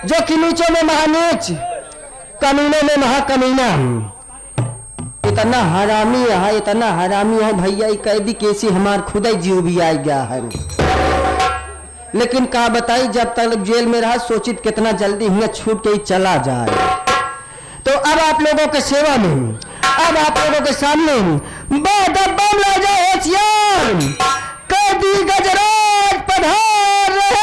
जो कि नीचों में महानीच, कमीनों में महाकमीना, इतना हरामी है, इतना हरामी है भैया। कैदी कैसी हमार खुदा जीव भी आ गया है। लेकिन का बताई, जब तक जेल में रहा सोचित कितना जल्दी हिंगा छूट के ही चला जाए। तो अब आप लोगों के सेवा में, अब आप लोगों के सामने कैदी गजराज पधार रहे।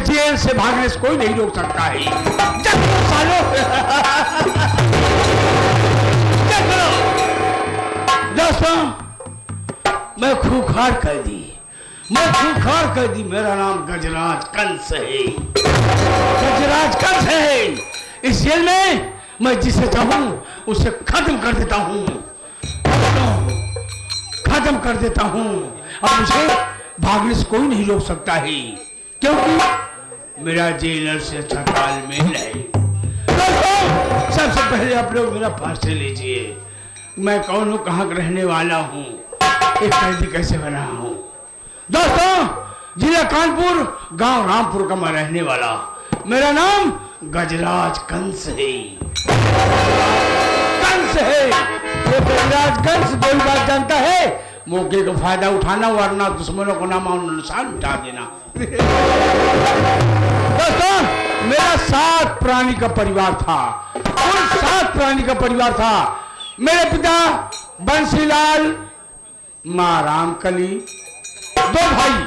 जेल से भागने से कोई नहीं रोक सकता है। सालो दोस्तों, मैं खूंखार कैदी, मेरा नाम गजराज कंस है। गजराज कंस है। इस जेल में मैं जिसे चाहूं उसे खत्म कर देता हूं, अब मुझे भागने से कोई नहीं रोक सकता है, क्योंकि मेरा जेलर से अच्छा तालमेल है। दोस्तों, सबसे पहले आप लोग मेरा परिचय लीजिए। मैं कौन हूँ, कहाँ का रहने वाला हूँ, एक कैदी कैसे बना हूँ। दोस्तों, जिला कानपुर, गांव रामपुर का मैं रहने वाला। मेरा नाम गजराज कंस है। ये गजराज कंस कोई बात जानता है, मौके का फायदा उठाना, वरना दुश्मनों को नाम निशान मिटा देना। दोस्तों, मेरा 7 प्राणी का परिवार था, कुल 7 प्राणी का परिवार था। मेरे पिता बंसीलाल, माँ रामकली, 2 भाई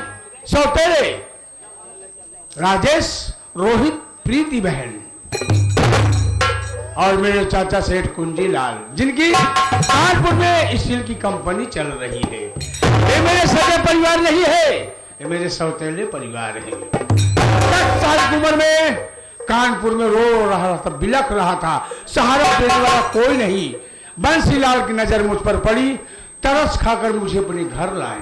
सौतेले राजेश, रोहित, प्रीति बहन, और मेरे चाचा सेठ कुंजीलाल, जिनकी कानपुर में स्टील की कंपनी चल रही है। ये मेरे सगे परिवार नहीं है, ये मेरे सौतेले परिवार है। 10 साल की उम्र में कानपुर में रो रहा था, बिलख रहा था, सहारा देने वाला कोई नहीं। बंसीलाल की नजर मुझ पर पड़ी, तरस खाकर मुझे अपने घर लाए।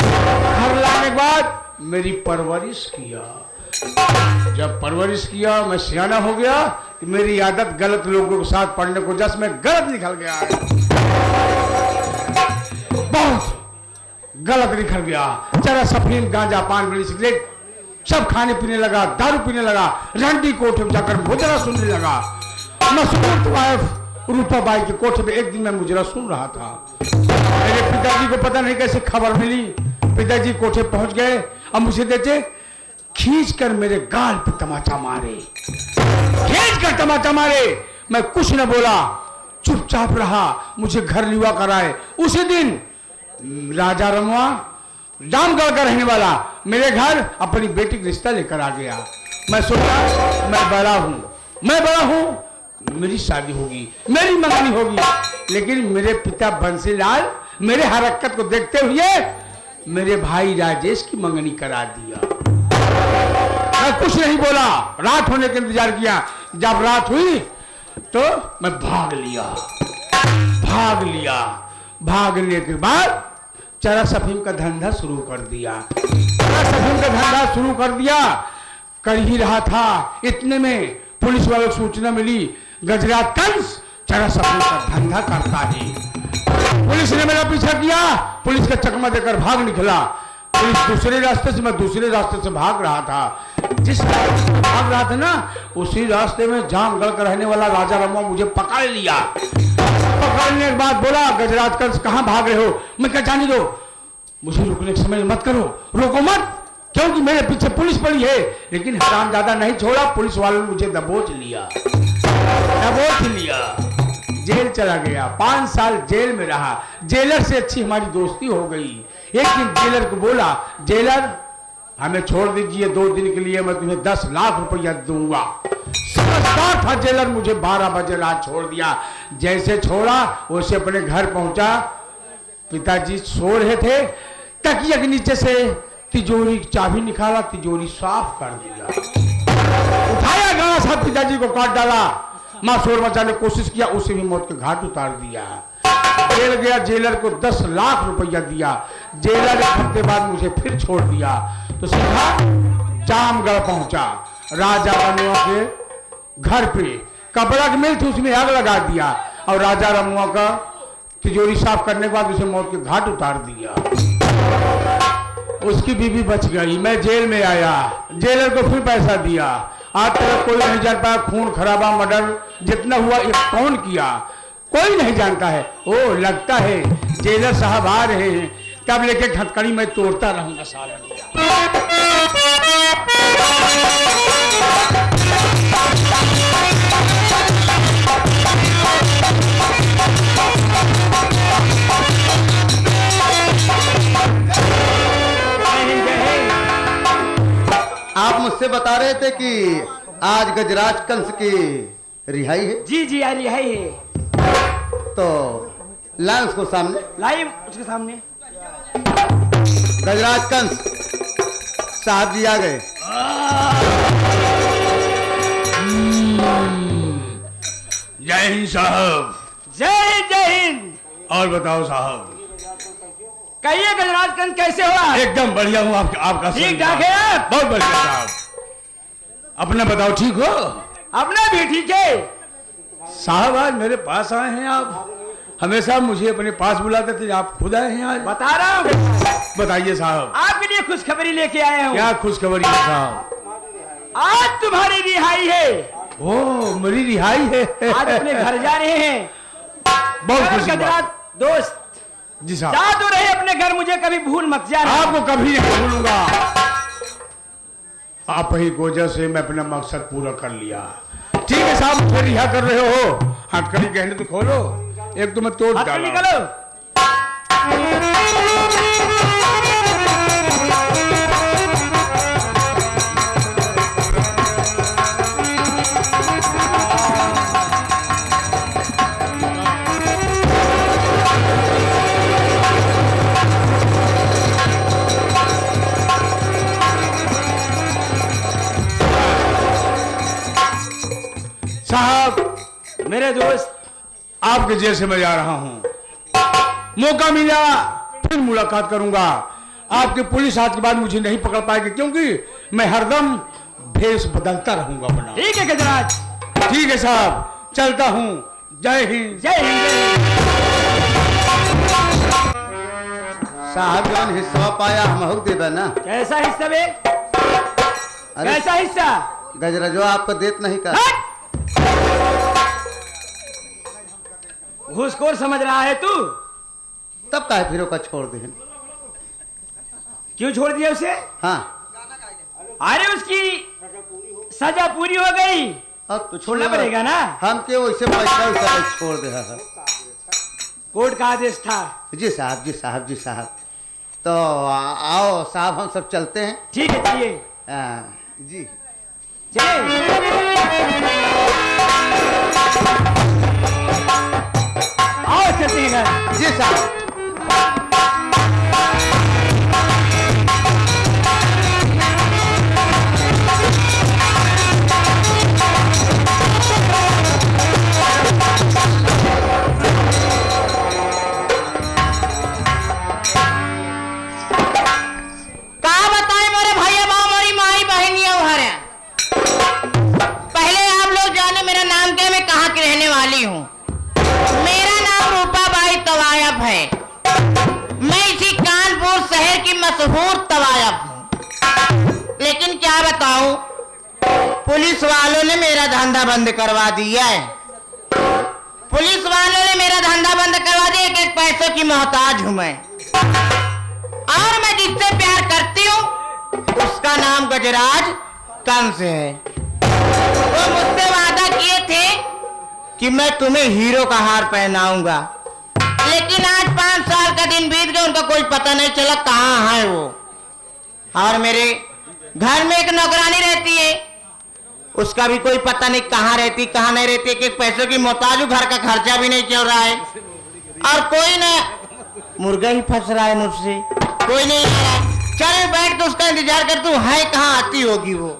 घर लाने के बाद मेरी परवरिश किया। जब परवरिश किया, मैं सियाना हो गया। मेरी आदत गलत लोगों के साथ पढ़ने को जस में गलत निकल गया है, बहुत गलत निकल गया। चरा सफीन, गांजा, पान, बीड़ी, सिगरेट सब खाने पीने लगा, दारू पीने लगा, रंडी कोठे में जाकर मुजरा सुनने लगा। मशहूर वाइफ रूपाबाई के कोठे में एक दिन मैं मुजरा सुन रहा था। मेरे पिताजी को पता नहीं कैसे खबर मिली। पिताजी कोठे पहुंच गए, अब मुझे देखे खींच कर मेरे गाल पे तमाचा मारे। मैं कुछ न बोला, चुपचाप रहा। मुझे घर लिवा कराए। उसी दिन राजा रमुआ, जामगढ़ का रहने वाला, मेरे घर अपनी बेटी का रिश्ता लेकर आ गया। मैं सोचा मैं बड़ा हूँ, मेरी शादी होगी, मेरी मंगनी होगी। लेकिन मेरे पिता बंसीलाल मेरे हरकत को देखते हुए मेरे भाई राजेश की मंगनी करा दिया। मैं कुछ नहीं बोला, रात होने का इंतजार किया। जब रात हुई तो मैं भाग लिया। के बाद चरस अफीम का धंधा शुरू कर दिया। कर ही रहा था, इतने में पुलिस वालों को सूचना मिली, गजराज कंस चरस अफीम का धंधा करता है। पुलिस ने मेरा पीछा किया, पुलिस का चकमा देकर भाग निकला। पुलिस दूसरे रास्ते से, मैं दूसरे रास्ते से भाग रहा था। जिस रास्ते से भाग रहा था ना, उसी रास्ते में जामगढ़ का रहने वाला राजा रमुआ मुझे पकड़ लिया। पकड़ने के बाद बोला, गजराज कंस कहाँ भाग रहे हो? मैं क्या जाने दो, मुझे रुकने के समय मत करो, रोको मत, क्योंकि मेरे पीछे पुलिस पड़ी है। लेकिन हरामजादा नहीं छोड़ा, पुलिस वालों ने मुझे दबोच लिया, जेल चला गया। 5 साल जेल में रहा। जेलर से अच्छी हमारी दोस्ती हो गई। एक दिन जेलर को बोला, जेलर हमें छोड़ दीजिए, 2 दिन के लिए मैं तुम्हें 10 लाख रुपया दूंगा। समझदार था जेलर, मुझे 12 बजे रात छोड़ दिया। जैसे छोड़ा वैसे अपने घर पहुंचा। पिताजी सो रहे थे, तकिया के नीचे से तिजोरी की चाबी निकाला, तिजोरी साफ कर दिया, उठाया गया, सब पिताजी को काट डाला। मां शोर मचाने की कोशिश किया, उसे भी मौत के घाट उतार दिया। जेल गया, जेलर को 10 लाख रुपया दिया। जेलर एक हफ्ते बाद मुझे फिर छोड़ दिया, तो सीधा जामगढ़ पहुंचा। राजा रमुआ के घर पे कपड़ा की मिल थी, उसमें आग लगा दिया और राजा रमुआ का तिजोरी साफ करने के बाद उसे मौत के घाट उतार दिया। उसकी बीवी बच गई। मैं जेल में आया, जेलर को फिर पैसा दिया। आज तक कोई नहीं जान पाया खून खराबा मर्डर जितना हुआ ये कौन किया, कोई नहीं जानता है। ओ लगता है जेलर साहब आ रहे हैं, तब लेके घटकड़ी में तोड़ता रहूंगा साला। आप मुझसे बता रहे थे कि आज गजराज कंस की रिहाई है। जी जी आ रिहाई है। तो लाए उसको सामने, लाइए उसके सामने। गजराज कंस साहब जी आ गए। जय हिंद साहब। जय हिंद। और बताओ साहब, कहिए गजराज कंस कैसे हो? एकदम बढ़िया हूँ। आपका ठीक ठाक है आप? बहुत बढ़िया साहब। अपना बताओ, ठीक हो? अपना भी ठीक है साहब। आज मेरे पास आए हैं आप, हमेशा मुझे अपने पास बुलाते थे, आप खुद आए हैं आज। बता रहा हूँ, बताइए साहब। आपके लिए खुशखबरी लेके आया हूँ। क्या खुशखबरी है साहब? आज तुम्हारी रिहाई है। ओ मेरी रिहाई है। आज अपने घर जा रहे हैं। बहुत खुशी गजराज दोस्त जी साहब। जा तो रहे अपने घर, मुझे कभी भूल मत जाना। आपको कभी नहीं भूलूंगा। आप ही की वजह से मैं अपना मकसद पूरा कर लिया। ठीक है साहब, मुझे रिहा कर रहे हो, हथकड़ी कहने तो खोलो, एक तो मैं तोड़ डाला। निकलो। साहब मेरे दोस्त, आपके जेल से मैं जा रहा हूं, मौका मिला फिर मुलाकात करूंगा। आपके पुलिस आज के बाद मुझे नहीं पकड़ पाएगी, क्योंकि मैं हरदम भेष बदलता रहूंगा अपना। ठीक है गजराज। ठीक है साहब, चलता हूं। जय हिंद। जय हिंद। साहब जौन हिस्सा पाया हम देवे ना। कैसा हिस्सा बे? कैसा हिस्सा? गजराजो आपको देत नहीं कर। घूसखोर समझ रहा है तू? तब काहे फिर का छोड़ दे। क्यों छोड़ दिया उसे? हाँ, अरे उसकी सजा पूरी हो गई, अब तो छोड़ना पड़ेगा ना। हम के वैसे पैसा छोड़ दे। कोर्ट का आदेश था। जी साहब, जी साहब, जी साहब। तो आओ साहब, हम सब चलते हैं। ठीक है चलिए। जी चलिए। आओ चलते हैं घर। जी साहब। मशहूर तवायफ हूँ, लेकिन क्या बताऊं, पुलिस वालों ने मेरा धंधा बंद करवा दिया है। पुलिस वालों ने मेरा धंधा बंद करवा दिया, एक पैसों की मोहताज हूं मैं। जिसका नाम गजराज कंस है। वो मुझसे वादा किए थे कि मैं तुम्हें हीरो का हार पहनाऊंगा, लेकिन आज 5 साल का दिन बीत गया, उनका कोई पता नहीं चला कहाँ है वो। और मेरे घर में एक नौकरानी रहती है, उसका भी कोई पता नहीं कहाँ रहती कहाँ नहीं रहती, कि पैसों की मोहताज, घर का खर्चा भी नहीं चल रहा है। और कोई ना, मुर्गा ही फंस रहा है मुझसे, कोई नहीं आ रहा है। चल बैठ के उसका इंतजार कर, तू है कहाँ, आती होगी वो।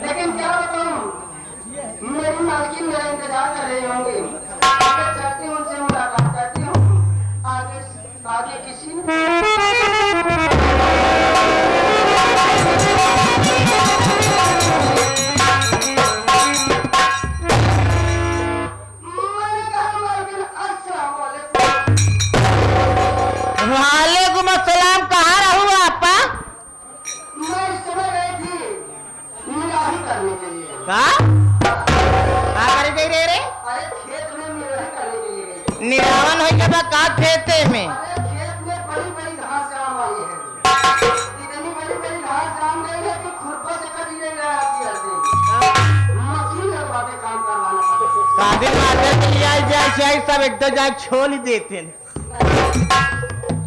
लेकिन क्या बताऊं, मेरी मालकिन मेरा इंतजार कर रहे होंगे। मैं चाहती हूँ उनसे मुलाकात करती हूँ। आगे किसी वालेकुम अस्सलाम, कहाँ रहूँ आपा? मैं इस समय गई थी निराही करने के लिए। कहाँ करे गई रे? अरे खेत में निराही करने के लिए गई। निरावन हो के बाद का खेते में? अरे खेत में बड़ी बड़ी घास जाम आई है। इतनी बड़ी बड़ी घास जाम गई है कि खुरपा से कभी नहीं गया आती ऐसे। मशीन लगवा के काम करवाना पड़ता है। कादिर माते के लिए आई जाए सब एकदम जाए छोड़ ही देते हैं।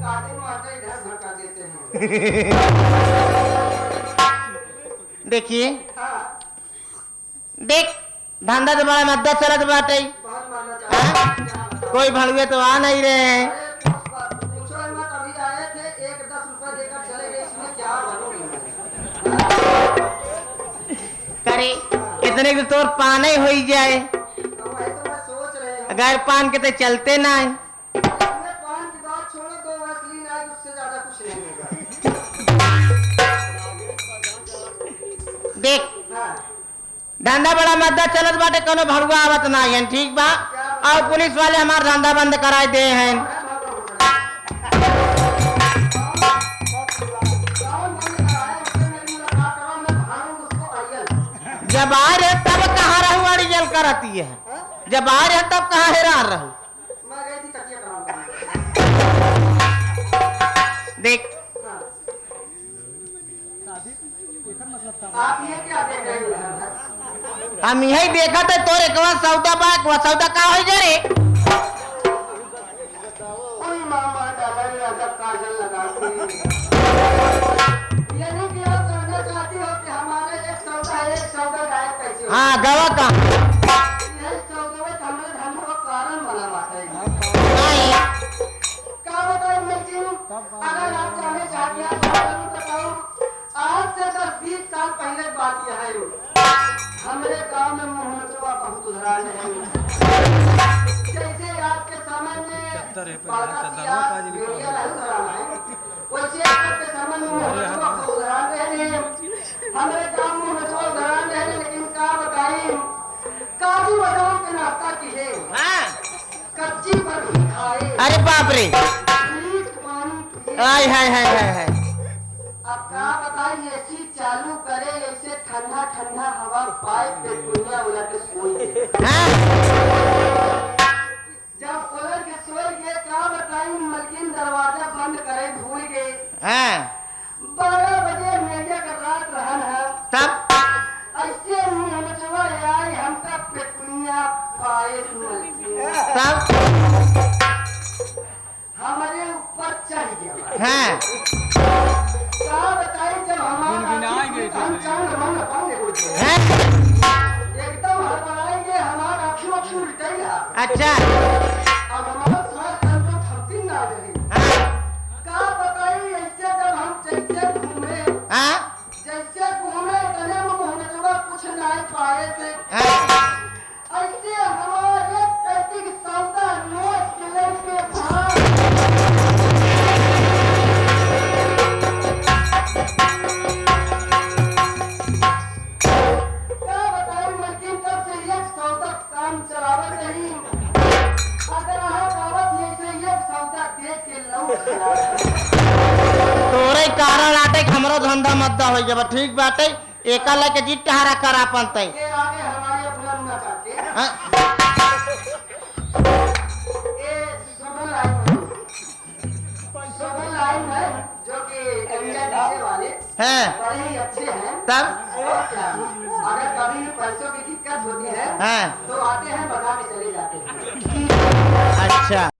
कादिर माते इधर धक्का देते हैं। देखिए हाँ, देख धंधा तो बड़ा मद्दा चलत बाटे। बहुत मानना चाहता हूँ। क्या बताऊं? कोई भड़ुए तो आ नहीं रहे हैं। पूछो मत, अभी आए थे, 1-10 रुपए देकर चले गए, इसमें क्या भरोगे? करे इतने की तोर पाने हो ही जाए, तो वही तो मैं सोच रहे हूँ। अगर पान के तो चलते ना है। इसमें पान की बात छोड़ो, 2 वैसलीन आई, उससे ज्यादा कुछ नहीं होगा। देख हाँ, धंधा बड़ा मद्दा चलत बाटे, कोनो भड़ुआ आवत ना है, ठीक बा। और पुलिस वाले हमार धंधा बंद कराए दे हैं। जब आ रहे तब कहाँ रहू अड़ियल करती है, जब आ रहे तब कहाँ हैरान रहू। मैं गई थी तकिया कराने। देख आप ये क्या देख रहे हैं? हम यही देखा था तोरे के बाद सौदा बाक वो सौदा का हो जरे। कोई मामा डबल अदब काजल लगाती। ये नहीं कि आप जानना चाहती हो कि हमारे एक सौदा गायब कैसे हो? हाँ गवा का यही सौदा में हमारे धर्म का कारण बना बात है। क्या बताओ मिर्ची? अगर आप जानना चाहती हैं तो जरूर बताओ। आज से 10-20 साल पहले बात यह है, हमारे गांव में मोहम्मदवा बहुत उधरान है। जैसे आज के समय में बारातिया मीडिया नहीं उधराना है, वैसे आज के समय में मोहम्मदवा बहुत उधरान रहे हैं। हमारे गांव में मोहम्मदवा उधरान रहे हैं, लेकिन क्या बताएं, काजू बादाम के नाश्ता की है, हाँ। कच्ची बर्फी खाए, अरे बाप रे, फ्रिज पानी पिए। हाय हाय हाय हाय हाय। अब क्या बताइए, एसी चालू करे, ऐसे ठंडा ठंडा हवा पाइप पे दुनिया उलट के सोई गए। हाँ? जब उलट के सोई गए, क्या बताइए, मलकिन दरवाजा बंद करे भूल गए। हाँ। 12 बजे मेजा का रात रहन है, तब ऐसे मुहम्मदवा आई हमका पेकुनिया पाए मलकिन तब हमारे ऊपर चढ़ गया। हाँ। क्या बताइए, जब हमारा हम चंद मन पाएंगे हाँ? एकदम हड़बड़ाएंगे, हमारा अक्षु उल्टेगा। अच्छा। अब हमारा साथ तो थमती ना रही। हाँ? क्या बताइए, ऐसे जब हम जैसे घूमे हाँ? इतने में मोहम्मदवा कुछ नहीं पाए थे। हाँ? ऐसे हमारे कहती कि सौदा नोट के लेके भाग। क्या बताएं, मलकिन तब से एक सौदा काम चलावत रही। अगर आप आवत ऐसे एक सौदा देख के लौट जाए। तोरे कारण आटे हमरो धंधा मद्दा हो जब ठीक बाटे, एका लेके जीत टहारा करा पंते। ये आगे हमारे बुलंद न करके। हाँ? ये सोबल लाइन है, जो कि इंडिया डीजे वाले हाँ। बड़े ही अच्छे हैं। तब और क्या, अगर कभी पैसों की दिक्कत होती है हाँ। तो आते हैं, बता के चले जाते हैं। अच्छा।